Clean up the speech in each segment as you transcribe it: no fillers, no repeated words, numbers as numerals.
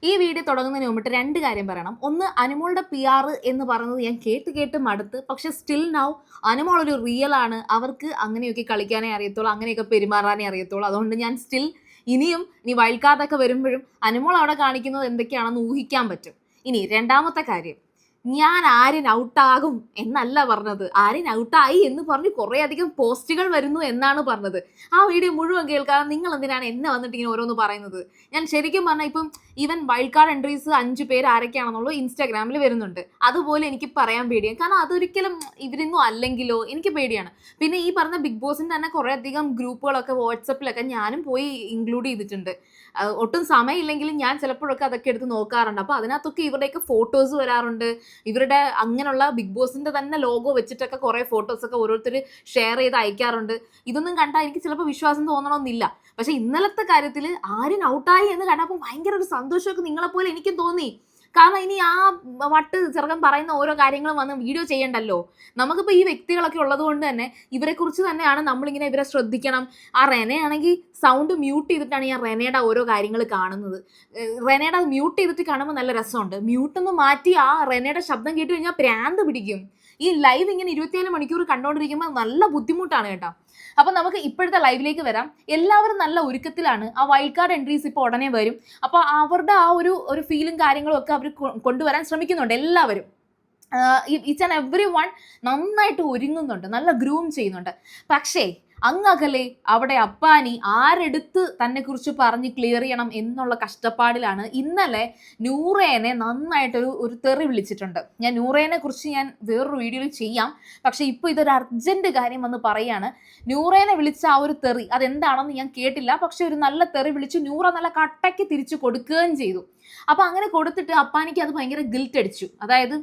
ഈ വീഡിയോ തുടങ്ങുന്നതിന് മുമ്പിട്ട് രണ്ട് കാര്യം പറയണം. ഒന്ന്, അനുമോളുടെ PR എന്ന് പറയുന്നത് ഞാൻ കേട്ട് മടുത്ത്. പക്ഷെ സ്റ്റിൽ നൗ അനുമോൾ ഒരു റിയൽ ആണ്. അവർക്ക് അങ്ങനെയൊക്കെ കളിക്കാനേ അറിയത്തുള്ളൂ, അങ്ങനെയൊക്കെ പെരുമാറാനേ അറിയത്തുള്ളൂ. അതുകൊണ്ട് ഞാൻ സ്റ്റിൽ ഇനി വൈൽഡ് കാർഡൊക്കെ വരുമ്പോഴും അനുമോൾ അവിടെ കാണിക്കുന്നത് എന്തൊക്കെയാണെന്ന് ഊഹിക്കാൻ പറ്റും. ഇനി രണ്ടാമത്തെ കാര്യം, ഞാൻ ആര്യൻ ഔട്ടാകും എന്നല്ല പറഞ്ഞത്, ആര്യൻ ഔട്ടായി എന്ന് പറഞ്ഞ് കുറേ അധികം പോസ്റ്റുകൾ വരുന്നു എന്നാണ് പറഞ്ഞത്. ആ വീഡിയോ മുഴുവൻ കേൾക്കാതെ നിങ്ങൾ എന്തിനാണ് എന്നെ വന്നിട്ട് ഇങ്ങനെ ഓരോന്ന് പറയുന്നത്? ഞാൻ ശരിക്കും പറഞ്ഞാൽ ഇപ്പം ഈവൻ വൈൽഡ് കാർഡ് എൻട്രീസ് 5 പേര് ആരൊക്കെയാണെന്നുള്ളത് ഇൻസ്റ്റാഗ്രാമിൽ വരുന്നുണ്ട്. അതുപോലെ എനിക്ക് പറയാൻ പേടിയാണ്, കാരണം അതൊരിക്കലും ഇവരൊന്നും അല്ലെങ്കിലോ എനിക്ക് പേടിയാണ്. പിന്നെ ഈ പറഞ്ഞ ബിഗ് ബോസിൻ്റെ തന്നെ കുറേ അധികം ഗ്രൂപ്പുകളൊക്കെ വാട്സപ്പിലൊക്കെ ഞാനും പോയി ഇൻക്ലൂഡ് ചെയ്തിട്ടുണ്ട്. ഒട്ടും സമയമില്ലെങ്കിലും ഞാൻ ചിലപ്പോഴൊക്കെ അതൊക്കെ എടുത്ത് നോക്കാറുണ്ട്. അപ്പോൾ അതിനകത്തൊക്കെ ഇവരുടെയൊക്കെ ഫോട്ടോസ് വരാറുണ്ട്. ഇവരുടെ അങ്ങനെയുള്ള ബിഗ് ബോസിന്റെ തന്നെ ലോഗോ വെച്ചിട്ടൊക്കെ കുറേ ഫോട്ടോസൊക്കെ ഓരോരുത്തർ ഷെയർ ചെയ്ത് അയക്കാറുണ്ട്. ഇതൊന്നും കണ്ടാൽ എനിക്ക് ചിലപ്പോൾ വിശ്വാസം തോന്നണമെന്നില്ല. പക്ഷെ ഇന്നലത്തെ കാര്യത്തിൽ ആര്യൻ ഔട്ടായി എന്ന് കണ്ടപ്പോൾ ഭയങ്കര ഒരു സന്തോഷമൊക്കെ നിങ്ങളെപ്പോലെ എനിക്കും തോന്നി. കാരണം ഇനി ആ വട്ട് ചെറുക്കൻ പറയുന്ന ഓരോ കാര്യങ്ങളും വന്ന് വീഡിയോ ചെയ്യണ്ടല്ലോ. നമുക്കിപ്പോൾ ഈ വ്യക്തികളൊക്കെ ഉള്ളത് കൊണ്ട് തന്നെ ഇവരെക്കുറിച്ച് തന്നെയാണ് നമ്മളിങ്ങനെ ഇവരെ ശ്രദ്ധിക്കണം. ആ റെനയാണെങ്കിൽ സൗണ്ട് മ്യൂട്ട് ചെയ്തിട്ടാണ് ഞാൻ റെനയുടെ ഓരോ കാര്യങ്ങൾ കാണുന്നത്. റെനയുടെ മ്യൂട്ട് ചെയ്തിട്ട് കാണുമ്പോൾ നല്ല രസമുണ്ട്. മ്യൂട്ടൊന്ന് മാറ്റി ആ റെനയുടെ ശബ്ദം കേട്ട് കഴിഞ്ഞാൽ പ്രാന്ത് പിടിക്കും. ഈ ലൈവ് ഇങ്ങനെ 24 മണിക്കൂർ കണ്ടുകൊണ്ടിരിക്കുമ്പോൾ നല്ല ബുദ്ധിമുട്ടാണ് കേട്ടോ. അപ്പം നമുക്ക് ഇപ്പോഴത്തെ ലൈവിലേക്ക് വരാം. എല്ലാവരും നല്ല ഒരുക്കത്തിലാണ്. ആ വൈൽഡ് കാർഡ് എൻട്രീസ് ഇപ്പോൾ ഉടനെ വരും. അപ്പോൾ അവരുടെ ആ ഒരു ഫീലും കാര്യങ്ങളും ഒക്കെ അവർ കൊണ്ടുവരാൻ ശ്രമിക്കുന്നുണ്ട് എല്ലാവരും. ഈച്ച് ആൻഡ് എവ്രി വൺ നന്നായിട്ട് ഒരുങ്ങുന്നുണ്ട്, നല്ല ഗ്രൂം ചെയ്യുന്നുണ്ട്. പക്ഷേ അങ്ങകലെ അവിടെ അപ്പാനി ആരെടുത്ത് തന്നെ കുറിച്ച് പറഞ്ഞ് ക്ലിയർ ചെയ്യണം എന്നുള്ള കഷ്ടപ്പാടിലാണ്. ഇന്നലെ നൂറേനെ നന്നായിട്ടൊരു തെറി വിളിച്ചിട്ടുണ്ട്. ഞാൻ നൂറേനെ കുറിച്ച് ഞാൻ വേറൊരു വീഡിയോയിൽ ചെയ്യാം. പക്ഷേ ഇപ്പോൾ ഇതൊരു അർജന്റ് കാര്യം വന്ന് പറയാണ്. നൂറേനെ വിളിച്ച ആ ഒരു തെറി അതെന്താണെന്ന് ഞാൻ കേട്ടില്ല. പക്ഷെ ഒരു നല്ല തെറി വിളിച്ച് നൂറ നല്ല കട്ടയ്ക്ക് തിരിച്ചു കൊടുക്കുകയും ചെയ്തു. അപ്പം അങ്ങനെ കൊടുത്തിട്ട് അപ്പാനിക്ക് അത് ഭയങ്കര ഗിൽറ്റ് അടിച്ചു. അതായത്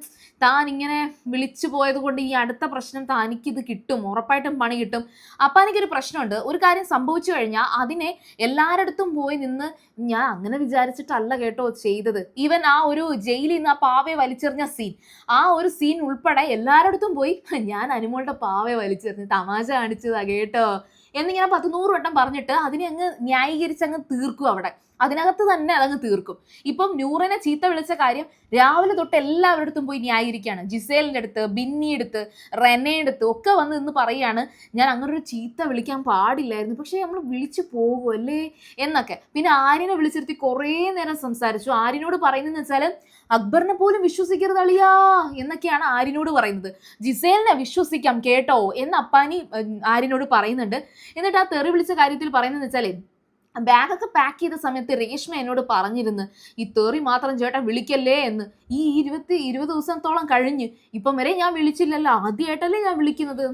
താൻ ഇങ്ങനെ വിളിച്ചു പോയത് കൊണ്ട് ഈ അടുത്ത പ്രശ്നം താനിക്കിത് കിട്ടും, ഉറപ്പായിട്ടും പണി കിട്ടും. അപ്പാനിക്കൊരു പ്രശ്നമുണ്ട്. ഒരു കാര്യം സംഭവിച്ചു കഴിഞ്ഞാൽ അതിനെ എല്ലാവരടുത്തും പോയി നിന്ന് ഞാൻ അങ്ങനെ വിചാരിച്ചിട്ടല്ല കേട്ടോ ചെയ്തത്. ഈവൻ ആ ഒരു ജയിലിൽ നിന്ന് ആ പാവയെ വലിച്ചെറിഞ്ഞ സീൻ, ആ ഒരു സീൻ ഉൾപ്പെടെ എല്ലാവരടുത്തും പോയി ഞാൻ അനുമോളുടെ പാവയെ വലിച്ചെറിഞ്ഞ് തമാശ കാണിച്ചതാ കേട്ടോ എന്നിങ്ങനെ 100 വട്ടം പറഞ്ഞിട്ട് അതിനെ അങ്ങ് ന്യായീകരിച്ച് അങ്ങ് തീർക്കും. അവിടെ അതിനകത്ത് തന്നെ അതങ്ങ് തീർക്കും. ഇപ്പം നൂറിനെ ചീത്ത വിളിച്ച കാര്യം രാവിലെ തൊട്ട് എല്ലാവരുടെ അടുത്തും പോയി ന്യായീകരിക്കുകയാണ്. ജിസേലിൻ്റെ അടുത്ത്, ബിന്നി അടുത്ത്, റെനയുടെ അടുത്ത് ഒക്കെ വന്ന് നിന്ന് പറയുകയാണ് ഞാൻ അങ്ങനെ ഒരു ചീത്ത വിളിക്കാൻ പാടില്ലായിരുന്നു, പക്ഷേ നമ്മൾ വിളിച്ചു പോകുമല്ലേ എന്നൊക്കെ. പിന്നെ ആര്യനെ വിളിച്ചിരുത്തി കുറേ നേരം സംസാരിച്ചു. ആര്യനോട് പറയുന്നതെന്ന് വെച്ചാൽ അക്ബറിനെ പോലും വിശ്വസിക്കരുത് അളിയാ എന്നൊക്കെയാണ് ആര്യനോട് പറയുന്നത്. ജിസേലിനെ വിശ്വസിക്കാം കേട്ടോ എന്ന് അപ്പാനി ആര്യനോട് പറയുന്നുണ്ട്. എന്നിട്ട് ആ തെറി വിളിച്ച കാര്യത്തിൽ പറയുന്നതെന്ന് വെച്ചാൽ ബാഗൊക്കെ പാക്ക് ചെയ്ത സമയത്ത് രേഷ്മ എന്നോട് പറഞ്ഞിരുന്നു ഈ തെറി മാത്രം ചേട്ടൻ വിളിക്കല്ലേ എന്ന്. ഈ 20 ദിവസത്തോളം കഴിഞ്ഞ് ഇപ്പം വരെ ഞാൻ വിളിച്ചില്ലല്ലോ, ആദ്യമായിട്ടല്ലേ ഞാൻ വിളിക്കുന്നത്.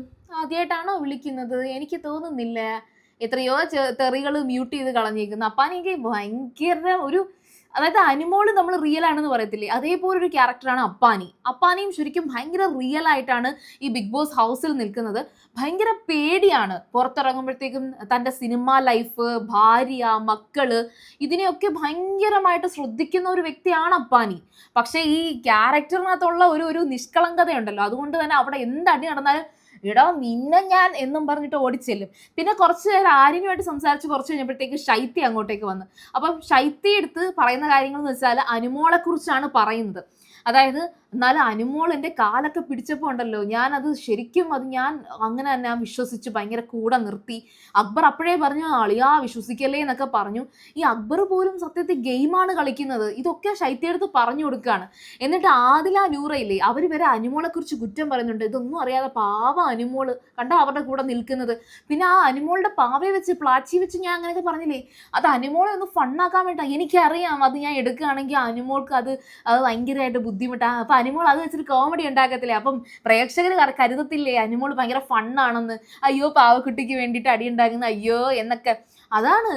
ആദ്യമായിട്ടാണോ വിളിക്കുന്നത്? എനിക്ക് തോന്നുന്നില്ല. എത്രയോ തെറികൾ മ്യൂട്ട് ചെയ്ത് കളഞ്ഞേക്കുന്നു. അപ്പം എനിക്ക് ഭയങ്കര അതായത് അനുമോള് നമ്മൾ റിയൽ ആണെന്ന് പറയത്തില്ലേ, അതേപോലെ ഒരു ക്യാരക്ടറാണ് അപ്പാനി. അപ്പാനിയും ശരിക്കും ഭയങ്കര റിയൽ ആയിട്ടാണ് ഈ ബിഗ് ബോസ് ഹൗസിൽ നിൽക്കുന്നത്. ഭയങ്കര പേടിയാണ് പുറത്തിറങ്ങുമ്പോഴത്തേക്കും തൻ്റെ സിനിമ ലൈഫ്, ഭാര്യ, മക്കള് ഇതിനെയൊക്കെ ഭയങ്കരമായിട്ട് ശ്രദ്ധിക്കുന്ന ഒരു വ്യക്തിയാണ് അപ്പാനി. പക്ഷേ ഈ ക്യാരക്ടറിനകത്തുള്ള ഒരു നിഷ്കളങ്കതയുണ്ടല്ലോ, അതുകൊണ്ട് തന്നെ അവിടെ എന്തടി നടന്നാലും എടാ നിന്നെ ഞാൻ എന്നും പറഞ്ഞിട്ട് ഓടിച്ചെല്ലും. പിന്നെ കുറച്ച് നേരം ആര്യനുമായിട്ട് സംസാരിച്ച് കുറച്ച് കഴിഞ്ഞപ്പോഴത്തേക്ക് ശൈത്യ അങ്ങോട്ടേക്ക് വന്നു. അപ്പം ശൈത്യ എടുത്ത് പറയുന്ന കാര്യങ്ങൾ എന്ന് വെച്ചാൽ അനുമോളെ കുറിച്ചാണ് പറയുന്നത്. അതായത് എന്നാലും അനുമോൾ എൻ്റെ കാലൊക്കെ പിടിച്ചപ്പോൾ ഉണ്ടല്ലോ, ഞാനത് ശരിക്കും ഞാൻ അങ്ങനെ തന്നെ വിശ്വസിച്ച് ഭയങ്കര കൂടെ നിർത്തി. അക്ബർ അപ്പോഴേ പറഞ്ഞു അളിയാ വിശ്വസിക്കല്ലേ എന്നൊക്കെ പറഞ്ഞു. ഈ അക്ബർ പോലും സത്യത്തിൽ ഗെയിമാണ് കളിക്കുന്നത്. ഇതൊക്കെ ശൈത്യടുത്ത് പറഞ്ഞു കൊടുക്കുകയാണ്. എന്നിട്ട് ആദില നൂറയില്ലേ അവർ വരെ അനുമോളെ കുറിച്ച് കുറ്റം പറയുന്നുണ്ട്. ഇതൊന്നും അറിയാതെ പാവ അനുമോള് കണ്ടോ അവരുടെ കൂടെ നിൽക്കുന്നത്. പിന്നെ ആ അനുമോളുടെ പാവയെ വെച്ച് പ്ലാച്ചി വെച്ച് ഞാൻ അങ്ങനെയൊക്കെ പറഞ്ഞില്ലേ, അത് അനുമോളെ ഒന്ന് ഫണ്ണാക്കാൻ വേണ്ട. എനിക്കറിയാം അത് ഞാൻ എടുക്കുകയാണെങ്കിൽ അനുമോൾക്ക് അത് ഭയങ്കരമായിട്ട് ബുദ്ധിമുട്ടാണ്. അപ്പം അനുമോൾ അത് വെച്ചിട്ട് കോമഡി ഉണ്ടാക്കത്തില്ലേ, അപ്പം പ്രേക്ഷകർ കരുതത്തില്ലേ അനുമോൾ ഭയങ്കര ഫണ്ണാണെന്ന്. അയ്യോ പാവക്കുട്ടിക്ക് വേണ്ടിയിട്ട് അടി ഉണ്ടാക്കുന്ന അയ്യോ എന്നൊക്കെ. അതാണ്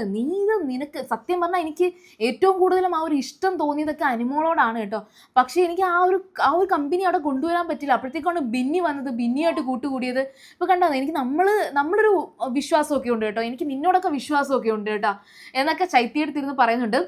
നിനക്ക് സത്യം പറഞ്ഞാൽ എനിക്ക് ഏറ്റവും കൂടുതലും ആ ഒരു ഇഷ്ടം തോന്നിയതൊക്കെ അനുമോളോടാണ് കേട്ടോ. പക്ഷേ എനിക്ക് ആ ഒരു കമ്പനി അവിടെ കൊണ്ടുവരാൻ പറ്റില്ല. അപ്പോഴത്തേക്കാണ് ബിന്നി വന്നത്, ബിന്നിയായിട്ട് കൂട്ടുകൂടിയത്. ഇപ്പോൾ കണ്ടോ എനിക്ക് നമ്മളൊരു വിശ്വാസമൊക്കെ ഉണ്ട് കേട്ടോ, എനിക്ക് നിന്നോടൊക്കെ വിശ്വാസമൊക്കെ ഉണ്ട് കേട്ടോ എന്നൊക്കെ ചൈത്യയെടുത്തിരുന്ന് പറയുന്നുണ്ട്.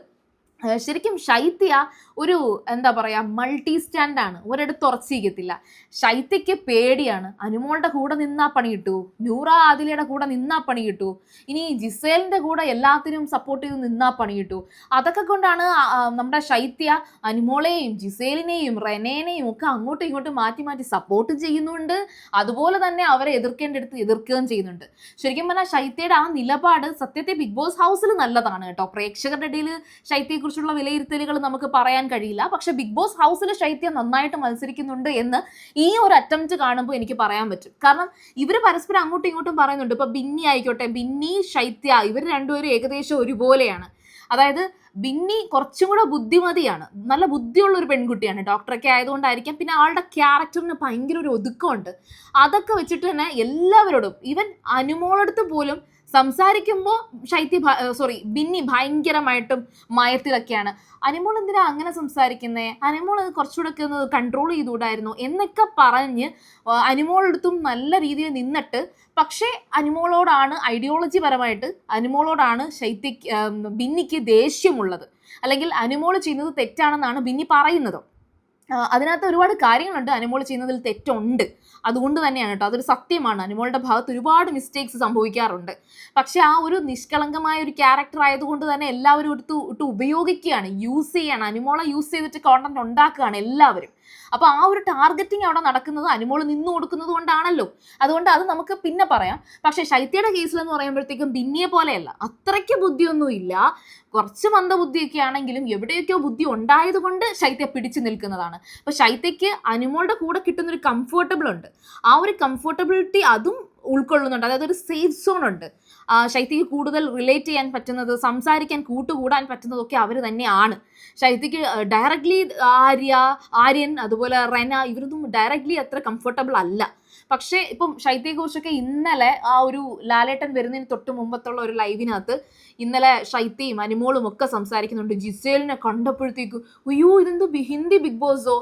ശരിക്കും ശൈത്യ ഒരു എന്താ പറയുക മൾട്ടി സ്റ്റാൻഡാണ്, ഒരിടത്ത് ഉറച്ചിരിക്കത്തില്ല. ശൈത്യയ്ക്ക് പേടിയാണ്. അനുമോളുടെ കൂടെ നിന്നാ പണി കിട്ടൂ, നൂറ ആദിലയുടെ കൂടെ നിന്നാ പണി കിട്ടൂ, ഇനി ജിസേലിന്റെ കൂടെ എല്ലാത്തിനും സപ്പോർട്ട് ചെയ്ത് നിന്നാ പണി കിട്ടൂ. അതൊക്കെ കൊണ്ടാണ് നമ്മുടെ ശൈത്യ അനുമോളെയും ജിസേലിനെയും റെനേനെയും ഒക്കെ അങ്ങോട്ടും ഇങ്ങോട്ടും മാറ്റി മാറ്റി സപ്പോർട്ട് ചെയ്യുന്നുണ്ട്. അതുപോലെ തന്നെ അവരെ എതിർക്കേണ്ടടുത്ത് എതിർക്കുകയും ചെയ്യുന്നുണ്ട്. ശരിക്കും പറഞ്ഞാൽ ശൈത്യയുടെ ആ നിലപാട് സത്യത്തെ ബിഗ് ബോസ് ഹൗസിൽ നല്ലതാണ് കേട്ടോ. പ്രേക്ഷകരുടെ ഇടയിൽ ശൈത്യയെ കുറിച്ചുള്ള വിലയിരുത്തലുകൾ നമുക്ക് പറയാൻ കഴിയില്ല. പക്ഷെ ബിഗ് ബോസ് ഹൗസിൽ ശൈത്യ നന്നായിട്ട് മത്സരിക്കുന്നുണ്ട് എന്ന് ഈ ഒരു അറ്റംപ്റ്റ് കാണുമ്പോൾ എനിക്ക് പറയാൻ പറ്റും. കാരണം ഇവർ പരസ്പരം അങ്ങോട്ടും ഇങ്ങോട്ടും പറയുന്നുണ്ട്. ഇപ്പൊ ബിന്നി ആയിക്കോട്ടെ, ബിന്നി ശൈത്യ ഇവർ രണ്ടുപേരും ഏകദേശം ഒരുപോലെയാണ്. അതായത് ബിന്നി കുറച്ചും കൂടെ ബുദ്ധിമതിയാണ്, നല്ല ബുദ്ധിയുള്ള ഒരു പെൺകുട്ടിയാണ്, ഡോക്ടറൊക്കെ ആയതുകൊണ്ടായിരിക്കാം. പിന്നെ ആളുടെ ക്യാരക്ടറിന് ഭയങ്കര ഒരു ഒതുക്കമുണ്ട്. അതൊക്കെ വെച്ചിട്ട് തന്നെ എല്ലാവരോടും, ഈവൻ അനുമോളടുത്ത് പോലും സംസാരിക്കുമ്പോൾ ബിന്നി ഭയങ്കരമായിട്ടും മയത്തിലൊക്കെയാണ്. അനുമോൾ എന്തിനാ അങ്ങനെ സംസാരിക്കുന്നേ, അനുമോൾ കുറച്ചുകൂടെ ഒന്ന് കൺട്രോൾ ചെയ്തുകൂടായിരുന്നു എന്നൊക്കെ പറഞ്ഞ് അനുമോളടുത്തും നല്ല രീതിയിൽ നിന്നിട്ട്, പക്ഷേ അനുമോളോടാണ് ഐഡിയോളജി പരമായിട്ട് അനുമോളോടാണ് ബിന്നിക്ക് ദേഷ്യമുള്ളത്. അല്ലെങ്കിൽ അനുമോൾ ചെയ്യുന്നത് തെറ്റാണെന്നാണ് ബിന്നി പറയുന്നത്. അതിനകത്ത് ഒരുപാട് കാര്യങ്ങളുണ്ട്, അനുമോൾ ചെയ്യുന്നതിൽ തെറ്റുണ്ട്. അതുകൊണ്ട് തന്നെയാണ് കേട്ടോ, അതൊരു സത്യമാണ്. അനുമോളുടെ ഭാഗത്ത് ഒരുപാട് മിസ്റ്റേക്സ് സംഭവിക്കാറുണ്ട്. പക്ഷെ ആ ഒരു നിഷ്കളങ്കമായ ഒരു ക്യാരക്ടർ ആയതുകൊണ്ട് തന്നെ എല്ലാവരും ഇട്ട് ഉപയോഗിക്കുകയാണ്, യൂസ് ചെയ്യാണ്, അനുമോളെ യൂസ് ചെയ്തിട്ട് കോണ്ടന്റ് ഉണ്ടാക്കുകയാണ് എല്ലാവരും. അപ്പൊ ആ ഒരു ടാർഗറ്റിങ് അവിടെ നടക്കുന്നത് അനുമോൾ നിന്നു കൊടുക്കുന്നത് കൊണ്ടാണല്ലോ. അതുകൊണ്ട് അത് നമുക്ക് പിന്നെ പറയാം. പക്ഷെ ശൈത്യയുടെ കേസിലെന്ന് പറയുമ്പോഴത്തേക്കും ബിന്നിയെ പോലെയല്ല, അത്രയ്ക്ക് ബുദ്ധിയൊന്നും ഇല്ല. കുറച്ച് മന്ദബുദ്ധിയൊക്കെ ആണെങ്കിലും എവിടെയൊക്കെയോ ബുദ്ധി ഉണ്ടായത് കൊണ്ട് ശൈത്യ പിടിച്ചു നിൽക്കുന്നതാണ്. അപ്പൊ ശൈത്യയ്ക്ക് അനുമോളുടെ കൂടെ കിട്ടുന്നൊരു കംഫർട്ടബിൾ ഉണ്ട്. ആ ഒരു കംഫർട്ടബിലിറ്റി അതും ഉൾക്കൊള്ളുന്നുണ്ട്. അതായത് ഒരു സേഫ് സോൺ ഉണ്ട്. ശൈത്യയ്ക്ക് കൂടുതൽ റിലേറ്റ് ചെയ്യാൻ പറ്റുന്നത്, സംസാരിക്കാൻ കൂട്ടുകൂടാൻ പറ്റുന്നതൊക്കെ അവർ തന്നെയാണ്. ശൈത്യയ്ക്ക് ഡയറക്ട്ലി ആര്യൻ അതുപോലെ റെന ഇവരൊന്നും ഡയറക്ട്ലി അത്ര കംഫർട്ടബിൾ അല്ല. പക്ഷേ ഇപ്പം ശൈത്യയെക്കുറിച്ചൊക്കെ ഇന്നലെ ആ ഒരു ലാലേട്ടൻ വരുന്നതിന് തൊട്ട് മുമ്പത്തുള്ള ഒരു ലൈവിനകത്ത് ഇന്നലെ ശൈത്യയും അനുമോളും ഒക്കെ സംസാരിക്കുന്നുണ്ട്. ജിസേലിനെ കണ്ടപ്പോഴത്തേക്കും അയ്യോ ഇതെന്ത് ഹിന്ദി ബിഗ് ബോസോ.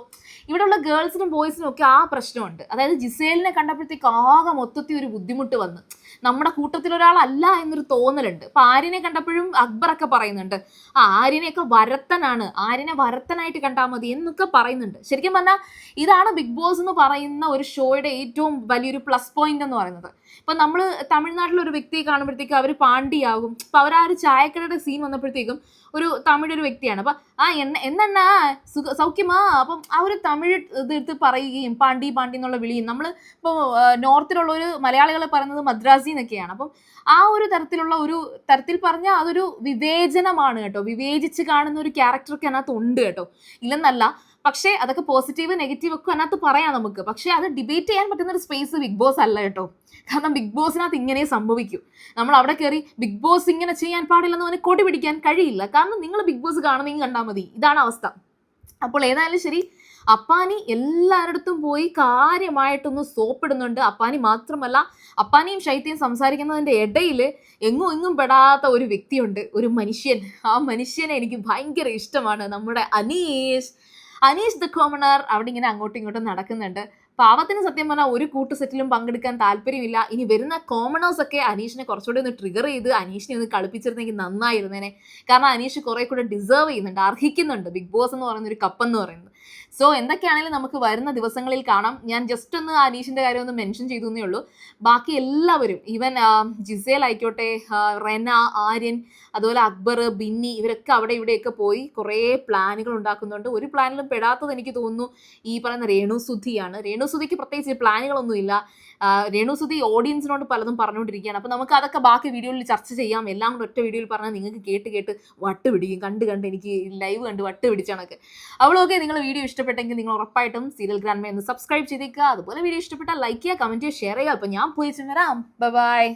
ഇവിടെയുള്ള ഗേൾസിനും ബോയ്സിനും ഒക്കെ ആ പ്രശ്നമുണ്ട്. അതായത് ജിസേലിനെ കണ്ടപ്പോഴത്തേക്ക് ആകെ മൊത്തത്തിൽ ഒരു ബുദ്ധിമുട്ട് വന്ന്, നമ്മുടെ കൂട്ടത്തിൽ ഒരാളല്ല എന്നൊരു തോന്നലുണ്ട്. അപ്പൊ ആര്യനെ കണ്ടപ്പോഴും അക്ബറൊക്കെ പറയുന്നുണ്ട് ആര്യനെയൊക്കെ വരത്തനാണ്, ആര്യനെ വരത്തനായിട്ട് കണ്ടാൽ മതി എന്നൊക്കെ പറയുന്നുണ്ട്. ശരിക്കും പറഞ്ഞാൽ ഇതാണ് ബിഗ് ബോസ് എന്ന് പറയുന്ന ഒരു ഷോയുടെ ഏറ്റവും വലിയൊരു പ്ലസ് പോയിന്റ് എന്ന് പറയുന്നത്. ഇപ്പൊ നമ്മൾ തമിഴ്നാട്ടിലൊരു വ്യക്തിയെ കാണുമ്പോഴത്തേക്കും അവർ പാണ്ടിയാകും. ഇപ്പൊ അവർ ആ ഒരു ചായക്കടയുടെ സീൻ വന്നപ്പോഴത്തേക്കും ഒരു തമിഴ് ഒരു വ്യക്തിയാണ്. അപ്പൊ എന്നെണ്ണ സൗഖ്യമാ, അപ്പം ആ ഒരു തമിഴ് ഇതെടുത്ത് പറയുകയും പാണ്ടി പാണ്ടി എന്നുള്ള വിളിയും, നമ്മൾ ഇപ്പോൾ നോർത്തിലുള്ള ഒരു മലയാളികൾ പറയുന്നത് മദ്രാസി എന്നൊക്കെയാണ്. അപ്പം ആ ഒരു തരത്തിൽ പറഞ്ഞാൽ അതൊരു വിവേചനമാണ് കേട്ടോ, വിവേചിച്ച് കാണുന്ന ഒരു ക്യാരക്ടറൊക്കെ അതിനകത്ത് ഉണ്ട് കേട്ടോ, ഇല്ലെന്നല്ല. പക്ഷേ അതൊക്കെ പോസിറ്റീവ് നെഗറ്റീവ് ഒക്കെ അതിനകത്ത് പറയാം നമുക്ക്. പക്ഷേ അത് ഡിബേറ്റ് ചെയ്യാൻ പറ്റുന്ന ഒരു സ്പേസ് ബിഗ് ബോസ് അല്ല കേട്ടോ. കാരണം ബിഗ് ബോസിനകത്ത് ഇങ്ങനെ സംഭവിക്കും. നമ്മൾ അവിടെ കയറി ബിഗ് ബോസ് ഇങ്ങനെ ചെയ്യാൻ പാടില്ലെന്ന് പറഞ്ഞ് കൊടി പിടിക്കാൻ കഴിയില്ല. കാരണം നിങ്ങൾ ബിഗ് ബോസ് കാണുന്നെങ്കിൽ കണ്ടാൽ മതി, ഇതാണ് അവസ്ഥ. അപ്പോൾ ഏതായാലും ശരി, അപ്പാനി എല്ലാവരുടെ പോയി കാര്യമായിട്ടൊന്ന് സോപ്പിടുന്നുണ്ട്. അപ്പാനി മാത്രമല്ല, അപ്പാനിയും ശൈത്യയും സംസാരിക്കുന്നതിൻ്റെ ഇടയിൽ എങ്ങും പെടാത്ത ഒരു വ്യക്തിയുണ്ട്, ഒരു മനുഷ്യൻ. ആ മനുഷ്യനെ എനിക്ക് ഭയങ്കര ഇഷ്ടമാണ്, നമ്മുടെ അനീഷ് ദ കോമണർ. അവിടെ ഇങ്ങനെ അങ്ങോട്ടും ഇങ്ങോട്ടും നടക്കുന്നുണ്ട്. പാവത്തിന് സത്യം പറഞ്ഞാൽ ഒരു കൂട്ടുസെറ്റിലും പങ്കെടുക്കാൻ താല്പര്യമില്ല. ഇനി വരുന്ന കോമണേഴ്സ് ഒക്കെ അനീഷിനെ കുറച്ചുകൂടി ഒന്ന് ട്രിഗർ ചെയ്ത് അനീഷിനെ ഒന്ന് കളിപ്പിച്ചിരുന്നെങ്കിൽ നന്നായിരുന്നേനെ. കാരണം അനീഷ് കുറെ കൂടെ ഡിസേർവ് ചെയ്യുന്നുണ്ട്, അർഹിക്കുന്നുണ്ട് ബിഗ് ബോസ് എന്ന് പറയുന്ന ഒരു കപ്പ് എന്ന് പറയുന്നത്. സോ എന്തൊക്കെയാണെങ്കിലും നമുക്ക് വരുന്ന ദിവസങ്ങളിൽ കാണാം. ഞാൻ ജസ്റ്റ് ഒന്ന് അനീഷിന്റെ കാര്യം ഒന്ന് മെൻഷൻ ചെയ്തു എന്നേ ഉള്ളൂ. ബാക്കി എല്ലാവരും, ഈവൻ ജിസേൽ ആയിക്കോട്ടെ, റെന, ആര്യൻ, അതുപോലെ അക്ബർ, ബിന്നി, ഇവരൊക്കെ അവിടെ ഇവിടെയൊക്കെ പോയി കുറേ പ്ലാനുകൾ ഉണ്ടാക്കുന്നുണ്ട്. ഒരു പ്ലാനിലും പെടാത്തത് എനിക്ക് തോന്നുന്നു ഈ പറയുന്ന രേണുസുധിയാണ്. രേണുസുധിക്ക് പ്രത്യേകിച്ച് പ്ലാനുകളൊന്നുമില്ല. രേണുസുധി ഓഡിയൻസിനോട് പലതും പറഞ്ഞുകൊണ്ടിരിക്കുകയാണ്. അപ്പോൾ നമുക്ക് അതൊക്കെ ബാക്കി വീഡിയോയിൽ ചർച്ച ചെയ്യാം. എല്ലാം കൂടെ ഒറ്റ വീഡിയോയിൽ പറഞ്ഞാൽ നിങ്ങൾക്ക് കേട്ട് വട്ട് പിടിക്കും. കണ്ട് എനിക്ക് ലൈവ് കണ്ട് വട്ട് പിടിച്ചാണൊക്കെ. അവളൊക്കെ നിങ്ങൾ വീഡിയോ ഇഷ്ടപ്പെട്ടെങ്കിൽ നിങ്ങൾ ഉറപ്പായിട്ടും സീരിയൽ ഗ്രാൻഡ്മ ഒന്ന് സബ്സ്ക്രൈബ് ചെയ്തേക്കുക. അതുപോലെ വീഡിയോ ഇഷ്ടപ്പെട്ടാൽ ലൈക്ക് ചെയ്യുക, കമൻറ്റ് ചെയ്യുക, ഷെയർ ചെയ്യുക. അപ്പോൾ ഞാൻ പോയി വരാം. ബൈ.